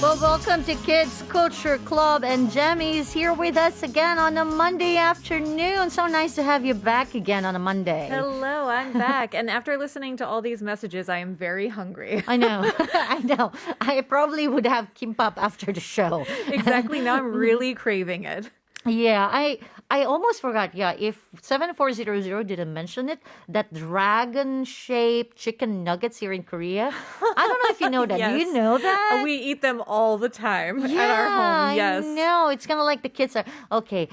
Well, welcome to Kids Culture Club, and Jemmy's here with us again on a Monday afternoon. So nice to have you back again on a Monday. Hello, I'm back. And after listening to all these messages, I am very hungry. I know. I know. I probably would have kimbap after the show. Exactly. Now I'm really craving it. Yeah, I almost forgot. Yeah, if 7400 didn't mention it, that dragon-shaped chicken nuggets here in Korea. I don't know if you know that. Yes. Do you know that? We eat them all the time at our home. Yes. I know. It's kind of like the kids are, okay,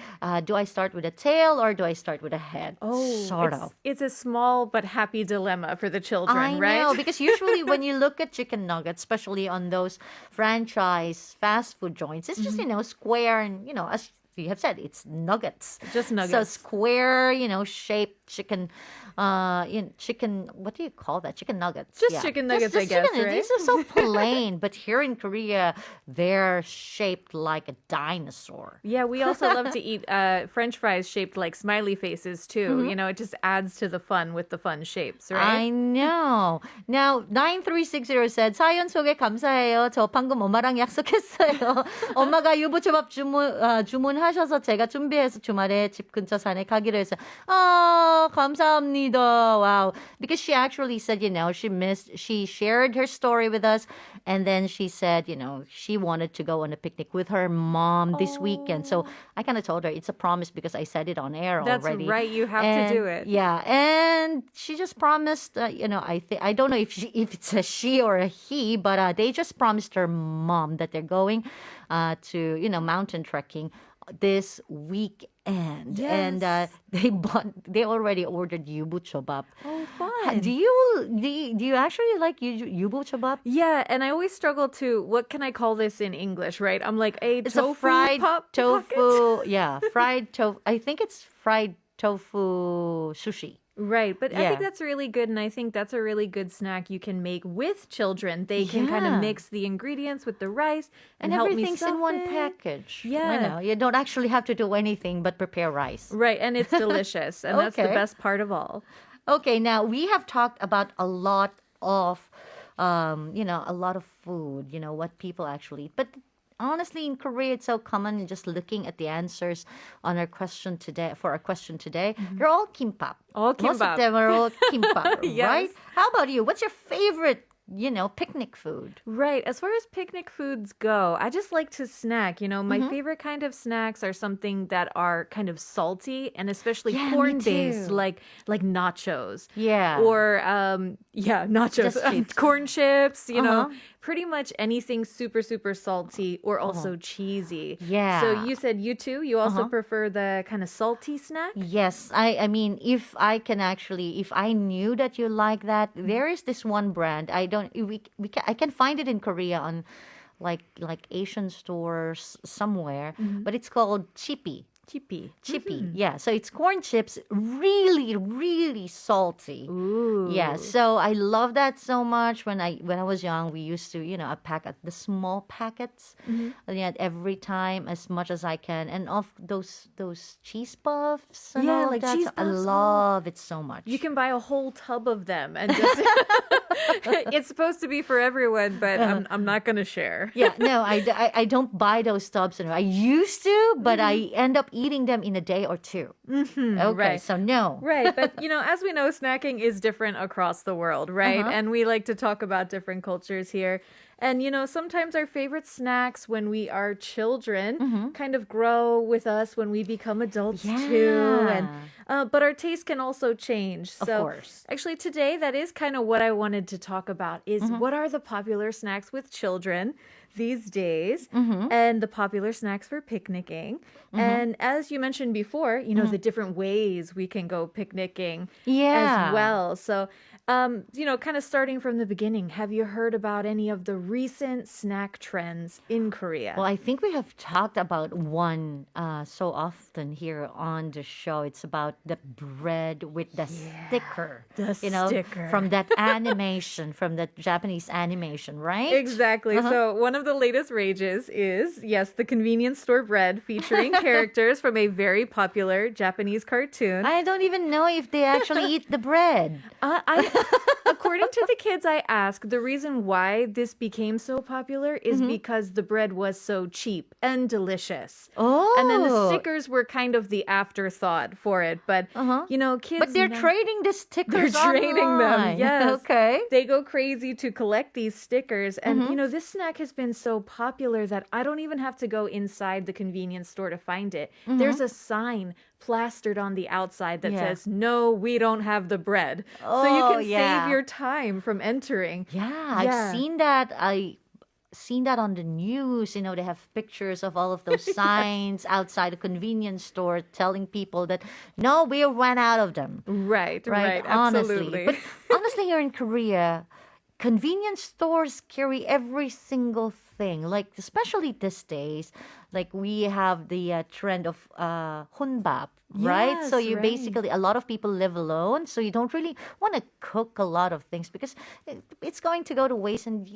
do I start with a tail or do I start with a head? Sort of. It's a small but happy dilemma for the children, right? I know, because usually when you look at chicken nuggets, especially on those franchise fast food joints, it's just, square and, as you have said, it's nuggets. Just nuggets. So square, shaped chicken, chicken, what do you call that? Chicken nuggets. Just chicken nuggets, I guess, right? These are so plain, but here in Korea, they're shaped like a dinosaur. Yeah, we also love to eat French fries shaped like smiley faces too. It just adds to the fun with the fun shapes, right? I know. Now, 9360 said, 사연 소개 감사해요. 저 방금 엄마랑 약속했어요. 엄마가 유부초밥 주문하셔서 제가 준비해서 주말에 집 근처 산에 가기로 했어요. 감사합니다. Wow. Because she actually said, she shared her story with us. And then she said, she wanted to go on a picnic with her mom this weekend. So I kind of told her it's a promise because I said it on air already. That's right. You have to do it. Yeah. And she just promised, I don't know if it's a she or a he, but they just promised her mom that they're going to, mountain trekking this weekend. Yes. And they already ordered yubuchobap. Oh, fun. Do you actually like yubuchobap? Yeah, and I always struggle to, what can I call this in English, right? I'm like, It's tofu a fried tofu. pocket? Yeah, fried tofu. I think it's fried tofu sushi. Right, but I Yeah. think that's really good, and I think that's a really good snack you can make with children. They can kind of mix the ingredients with the rice and help me everything's stuff in one it. package. Yeah. I know. You don't actually have to do anything but prepare rice. Right, and it's delicious, and that's the Okay. best part of all. Okay, now we have talked about a lot of, a lot of food, what people actually eat. But honestly, in Korea, it's so common just looking at the answers on our question today, they're all kimbap. All Most of kimbap. them are all kimbap, Yes. right? How about you? What's your favorite, picnic food? Right. As far as picnic foods go, I just like to snack. My Mm-hmm. favorite kind of snacks are something that are kind of salty and especially Yeah, me corn-based, too. like nachos. Yeah. Or nachos, Just chips. corn chips. Uh-huh. Pretty much anything super super salty or also cheesy. Yeah. So you said you too. You also Uh-huh. prefer the kind of salty snack. Yes, I mean, if I knew that you like that, there is this one brand. I can find it in Korea on like Asian stores somewhere, but it's called chippy. Chippy. Chippy, yeah. So it's corn chips, really, really salty. Ooh. Yeah, so I love that so much. When I was young, we used to, I pack the small packets, yeah, every time as much as I can, and of those cheese puffs, and Yeah, all like that. cheese So I puffs. love it so much. You can buy a whole tub of them, and just it's supposed to be for everyone, but I'm not gonna share. Yeah, no, I don't buy those tubs anymore. I used to, but I end up eating them in a day or two. Okay, right. so no. Right, but as we know, snacking is different across the world, right? And we like to talk about different cultures here. And, sometimes our favorite snacks when we are children kind of grow with us when we become adults too. And but our taste can also change. Of So course. actually today, that is kind of what I wanted to talk about is what are the popular snacks with children these days and the popular snacks for picnicking. And as you mentioned before, the different ways we can go picnicking Yeah. as well. So, kind of starting from the beginning, have you heard about any of the recent snack trends in Korea? Well, I think we have talked about one so often here on the show. It's about the bread with the sticker. The sticker. From that animation, from that Japanese animation, right? Exactly. So one of the latest rages is, yes, the convenience store bread featuring characters from a very popular Japanese cartoon. I don't even know if they actually eat the bread. I According to the kids I asked, the reason why this became so popular is because the bread was so cheap and delicious. And then the Oh. stickers were kind of the afterthought for it. But, kids... But they're now- trading the They're stickers trading them, online. yes. Okay. They go crazy to collect these stickers. And, this snack has been so popular that I don't even have to go inside the convenience store to find it. There's a sign plastered on the outside that Yeah. says, "No, we don't have the bread." So you Oh, can yeah. save your time from entering. Yeah, Yeah. I've seen that. Seen that on the news. They have pictures of all of those signs outside a convenience store telling people that no, we ran out of them. Right, Honestly. absolutely. But honestly, here in Korea, convenience stores carry every single thing. Like especially these days, like we have the trend of 혼밥, right? So Yes, you right. basically a lot of people live alone, so you don't really want to cook a lot of things because it's going to go to waste. And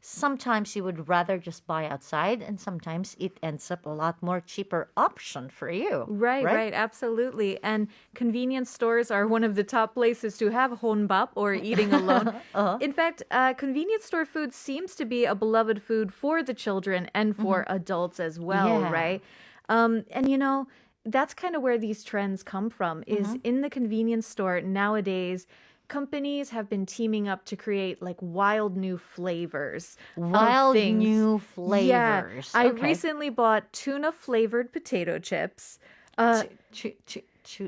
sometimes you would rather just buy outside, and sometimes it ends up a lot more cheaper option for you. Right, absolutely. And convenience stores are one of the top places to have honbap or eating alone. In fact, convenience store food seems to be a beloved food for the children and for adults as well, Yeah. right? And that's kind of where these trends come from is in the convenience store nowadays. Companies have been teaming up to create like wild new flavors. of Wild things. new Yeah, flavors. I Okay. recently bought tuna flavored potato chips.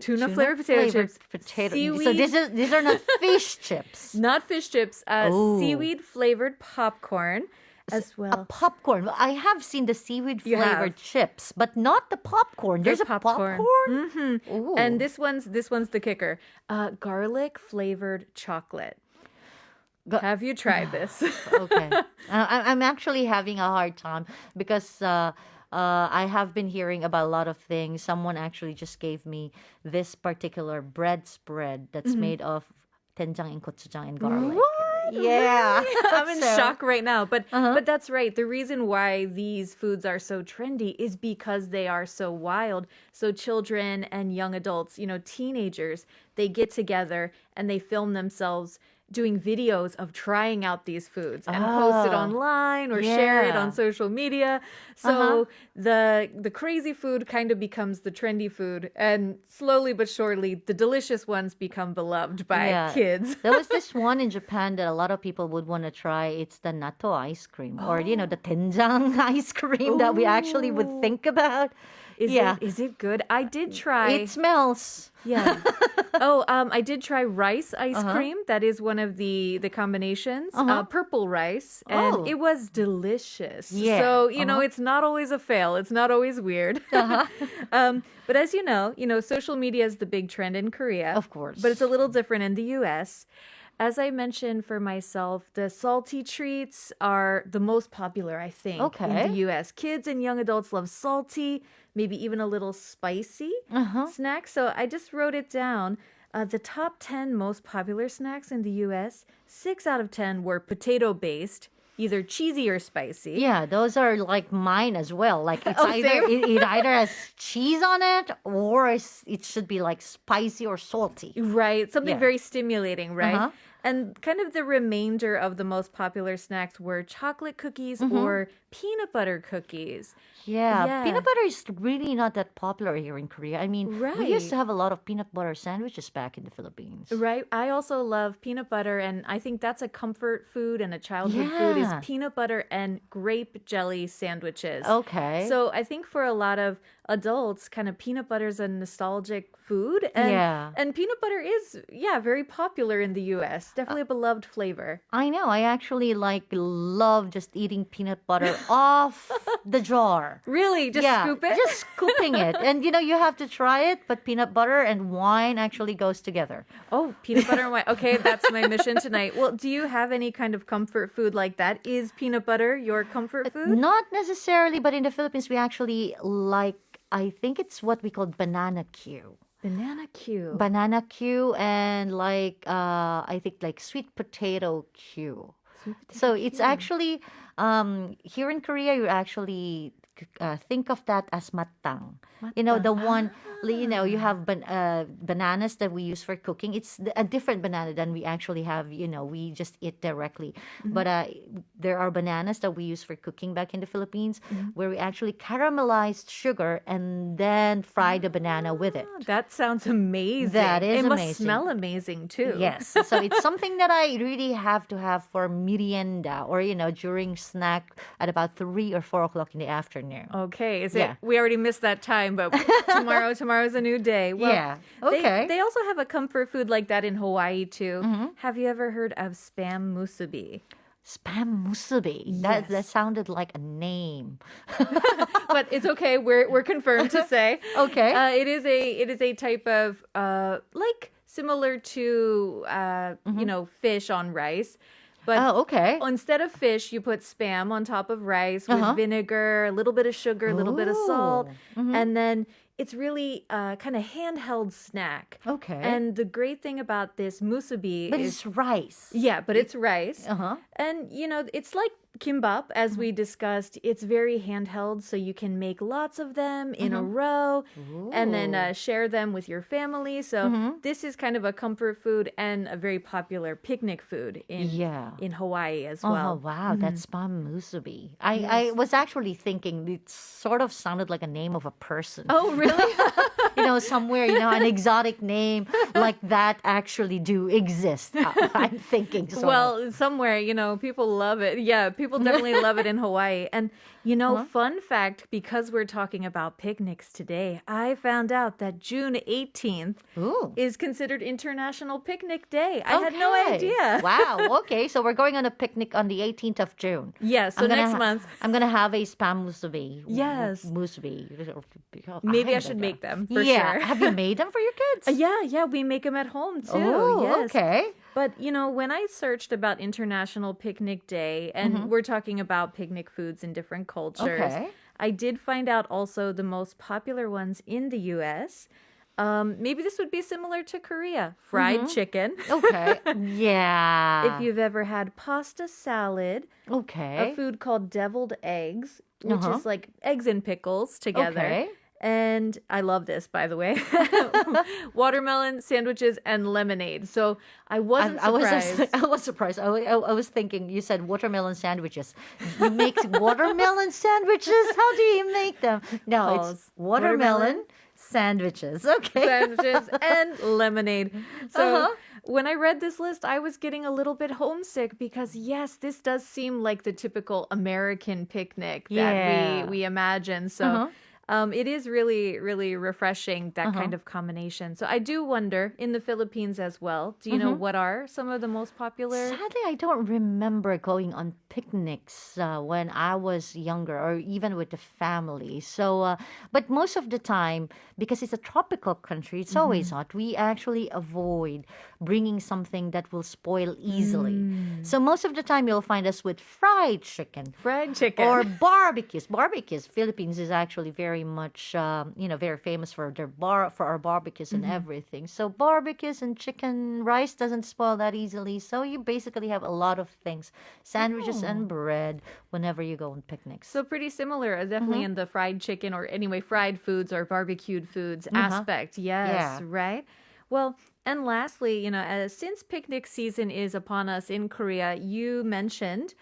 Tuna flavored potato chips, Potato. So seaweed- these are not fish chips. Not fish chips, Oh. seaweed flavored popcorn as A well. popcorn. I have seen the seaweed You flavored have. chips, but not the popcorn. There's a popcorn. popcorn. Ooh. And this one's the kicker. Garlic flavored chocolate. Have you tried this? Okay. I'm actually having a hard time because I have been hearing about a lot of things. Someone actually just gave me this particular bread spread that's made of 된장 and gochujang and garlic. What? Yeah. I'm in So- shock right now. But that's right. The reason why these foods are so trendy is because they are so wild. So children and young adults, teenagers, they get together and they film themselves doing videos of trying out these foods and post it Oh, online or share it yeah. on social media. So the crazy food kind of becomes the trendy food, and slowly but surely the delicious ones become beloved by Yeah. kids. There was this one in Japan that a lot of people would want to try. It's the natto ice cream, or the doenjang ice cream that we actually would think about. Is it good? I did try. It smells. Yeah. I did try rice ice cream. That is one of the combinations. Purple rice, and Oh. it was delicious. Yeah. So it's not always a fail. It's not always weird. But as you know, social media is the big trend in Korea. Of course. But it's a little different in the U.S. As I mentioned for myself, the salty treats are the most popular, I think, Okay. in the U.S. Kids and young adults love salty, maybe even a little spicy snacks. So I just wrote it down. The top 10 most popular snacks in the U.S., 6 out of 10 were potato-based, either cheesy or spicy. Yeah, those are like mine as well. Like it's Oh, either same. it either has cheese on it or it should be like spicy or salty. Right, something Yeah. very stimulating, right? Uh-huh. And kind of the remainder of the most popular snacks were chocolate cookies or peanut butter cookies. Yeah. Yeah. Peanut butter is really not that popular here in Korea. I mean, we used to Right. have a lot of peanut butter sandwiches back in the Philippines. Right. I also love peanut butter, and I think that's a comfort food and a childhood food is Yeah. peanut butter and grape jelly sandwiches. Okay. So I think for a lot of adults, kind of peanut butter is a nostalgic food. And, Yeah. and peanut butter is, very popular in the U.S. Definitely a beloved flavor. I know. I actually love just eating peanut butter off the jar. Really? Just yeah, scoop it? just scooping it. And you have to try it, but peanut butter and wine actually goes together. Oh, peanut butter and wine. Okay, that's my mission tonight. Well, do you have any kind of comfort food like that? Is peanut butter your comfort food? Not necessarily, but in the Philippines, we actually I think it's what we call banana Q. Banana Q. Banana Q and I think like sweet potato Q. So it's actually here in Korea, you actually think of that as matang. You know, the one, you have bananas that we use for cooking. It's a different banana than we actually have, we just eat directly. But there are bananas that we use for cooking back in the Philippines where we actually caramelized sugar and then fry the banana with it. That sounds amazing. That is it must amazing. smell amazing too. Yes. So it's something that I really have to have for merienda or, during snack at about 3 or 4 o'clock in the afternoon. Okay, Yeah. we already missed that time, but tomorrow's a new day. Well, Yeah. Okay. They also have a comfort food like that in Hawaii too. Have you ever heard of spam musubi? Spam musubi. That sounded like a name. But it's okay. We're confirmed to say. Okay. It is a type of like similar to fish on rice. But Oh, okay. instead of fish, you put spam on top of rice with vinegar, a little bit of sugar, a little bit of salt, and then it's really kind of handheld snack. Okay. And the great thing about this musubi But is it's rice. yeah, but it's rice. Uh-huh. And, it's like kimbap, as we discussed. It's very handheld, so you can make lots of them in a row and then share them with your family. So this is kind of a comfort food and a very popular picnic food in Hawaii as Oh, well. wow. That's spam musubi. I was actually thinking it sort of sounded like a name of a person. Oh, really? Somewhere, an exotic name like that actually do exist. I'm thinking. Sort of. Well, somewhere, people love it. Yeah, people definitely love it in Hawaii. And, fun fact, because we're talking about picnics today, I found out that June 18th Ooh. is considered International Picnic Day. I had no Okay. idea. Wow. Okay. So we're going on a picnic on the 18th of June. Yeah, so next month. I'm going to have a spam musubi. Yes. Musubi. Maybe I should make them for yeah. sure. Have you made them for your kids? Yeah, we make them at home too. Oh, yes. okay. But, when I searched about International Picnic Day, and we're talking about picnic foods in different cultures, Okay. I did find out also the most popular ones in the U.S. Maybe this would be similar to Korea. Fried chicken. Okay. Yeah. If you've ever had pasta salad, Okay. a food called deviled eggs, which Uh-huh. is like eggs and pickles together. Okay. And I love this, by the way. Watermelon sandwiches and lemonade. So I wasn't surprised. I was surprised. I was thinking you said watermelon sandwiches. You make watermelon sandwiches? How do you make them? No, it's Calls. watermelon sandwiches. Okay. Sandwiches and lemonade. So Uh-huh. when I read this list, I was getting a little bit homesick because yes, this does seem like the typical American picnic that Yeah. we imagine. So it is really, really refreshing, that kind of combination. So I do wonder, in the Philippines as well, do you know what are some of the most popular? Sadly, I don't remember going on picnics when I was younger or even with the family. So, but most of the time, because it's a tropical country, it's always hot, we actually avoid bringing something that will spoil easily. So most of the time, you'll find us with fried chicken. Fried chicken. Or barbecues. Barbecues. Philippines is actually very much, very famous for for our barbecues and everything. So barbecues and chicken rice doesn't spoil that easily. So you basically have a lot of things, sandwiches and bread, whenever you go on picnics. So pretty similar, definitely in the fried chicken or anyway, fried foods or barbecued foods aspect. Yes, Yeah. right? Well, and lastly, since picnic season is upon us in Korea, you mentioned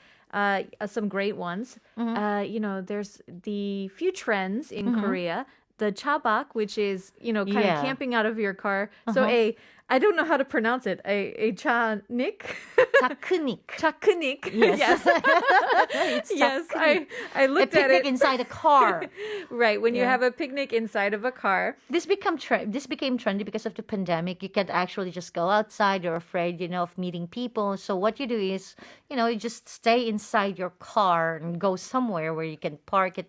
some great ones. There's the few trends in Korea. The chabak, which is, kind of Yeah. camping out of your car. So I don't know how to pronounce it. A chanik? Takkunik. Chakunik. Yes. It's Yes, takkunik. I A looked at picnic it. inside a car. Right, when you Yeah. have a picnic inside of a car. This became trendy because of the pandemic. You can't actually just go outside. You're afraid, of meeting people. So what you do is, you just stay inside your car and go somewhere where you can park it.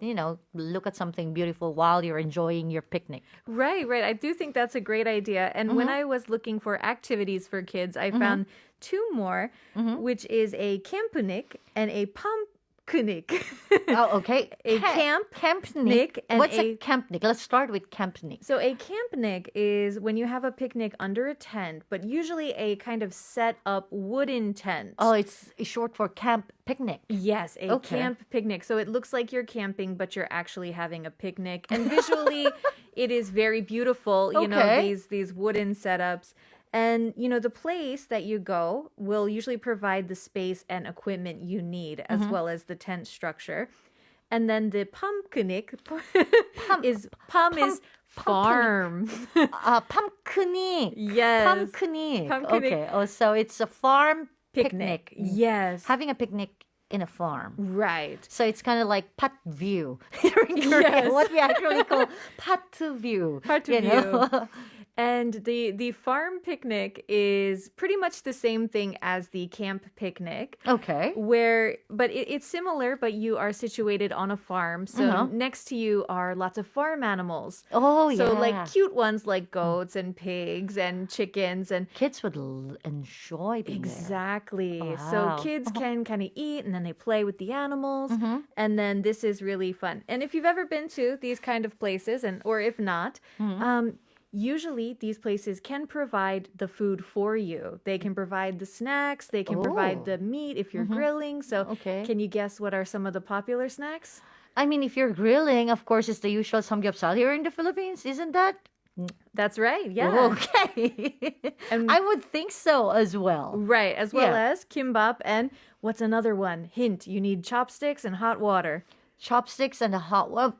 Look at something beautiful while you're enjoying your picnic. Right. I do think that's a great idea. And when I was looking for activities for kids, I found two more, which is a campunik and a picnic. Oh, okay. A camp Campnik. Nick and What's a a campnik? Let's start with campnik. So a campnik is when you have a picnic under a tent, but usually a kind of set up wooden tent. Oh, it's short for camp picnic. Yes, a Okay. camp picnic. So it looks like you're camping, but you're actually having a picnic. And visually, it is very beautiful. You know, Okay. these wooden setups. And you know, the place that you go will usually provide the space and equipment you need, as well as the tent structure. And then the pumknik is farm. Pumpkinik. Yes. Pumpkinik. Pumpkinik. Okay. Oh, so it's a farm Picnic. picnic. Yes. Having a picnic in a farm. Right. So it's kind of like pat view here in Korea. Yes. What we actually call pat view. Hard to you know? view. And the farm picnic is pretty much the same thing as the camp picnic. Okay. But it's similar, but you are situated on a farm. So next to you are lots of farm animals. Oh, yeah. So like cute ones like goats and pigs and chickens and Kids would enjoy being there. exactly. Wow. So kids can kind of eat and then they play with the animals. And then this is really fun. And if you've ever been to these kind of places and or if not, usually these places can provide the food for you. They can provide the snacks, they can provide the meat if you're grilling. So Okay. can you guess what are some of the popular snacks? I mean, if you're grilling, of course, it's the usual samgyeopsal here in the Philippines, isn't that? That's right. Yeah. Okay. And- I would think so as well. Right, as well Yeah. as kimbap and what's another one? Hint, you need chopsticks and hot water. Chopsticks and a hot well,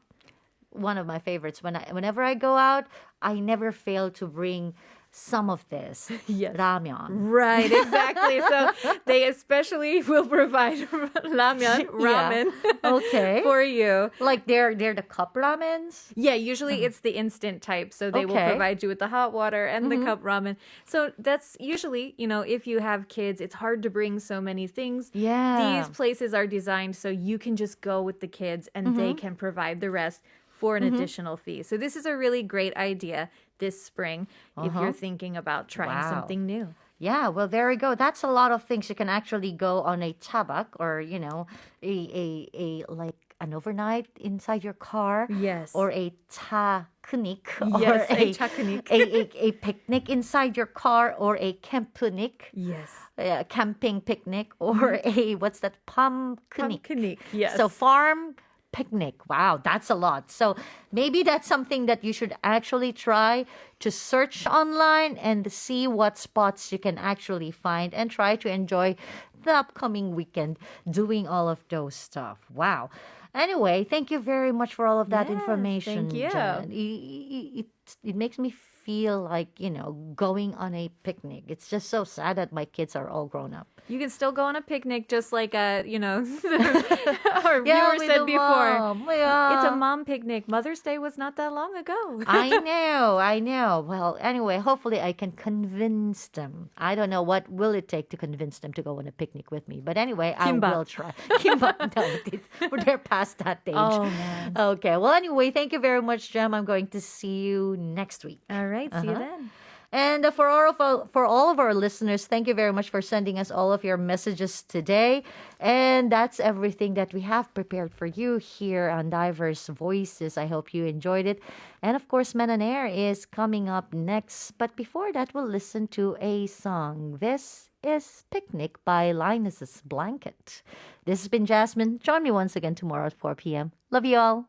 one of my favorites. Whenever I go out, I never fail to bring some of this Yes. ramen. Right, exactly. So they especially will provide ramen Okay. for you. Like they're the cup ramens. Yeah, usually it's the instant type. So they will Okay. provide you with the hot water and the cup ramen. So that's usually, you know, if you have kids, it's hard to bring so many things. Yeah. These places are designed so you can just go with the kids and they can provide the rest for an additional fee. So this is a really great idea this spring if you're thinking about trying Wow. something new. Yeah, well, there we go. That's a lot of things. You can actually go on a tabak or, a like an overnight inside your car. Yes. Or a takunik. Yes, or a takunik. a picnic inside your car or a campunic. Yes. A camping picnic or a, what's that? Pumpkinik. Pumpkinik, yes. So farm picnic. Wow, that's a lot. So maybe that's something that you should actually try to search online and see what spots you can actually find and try to enjoy the upcoming weekend doing all of those stuff. Wow. Anyway, thank you very much for all of that Yes, information. thank you. Jen. It makes me feel like, going on a picnic. It's just so sad that my kids are all grown up. You can still go on a picnic just like our viewer with said the before. mom. Yeah. It's a mom picnic. Mother's Day was not that long ago. I know. Well, anyway, hopefully I can convince them. I don't know what will it take to convince them to go on a picnic with me. But anyway, Kimbap. I will try. Kimbap. No, they're past that stage. Oh, man. Okay. Well, anyway, thank you very much, Jem. I'm going to see you next week. All right, see you then. And for all of our listeners, thank you very much for sending us all of your messages today. And that's everything that we have prepared for you here on Diverse Voices. I hope you enjoyed it. And of course, Men on Air is coming up next. But before that, we'll listen to a song. This is Picnic by Linus's Blanket. This has been Jasmine. Join me once again tomorrow at 4 p.m. Love you all.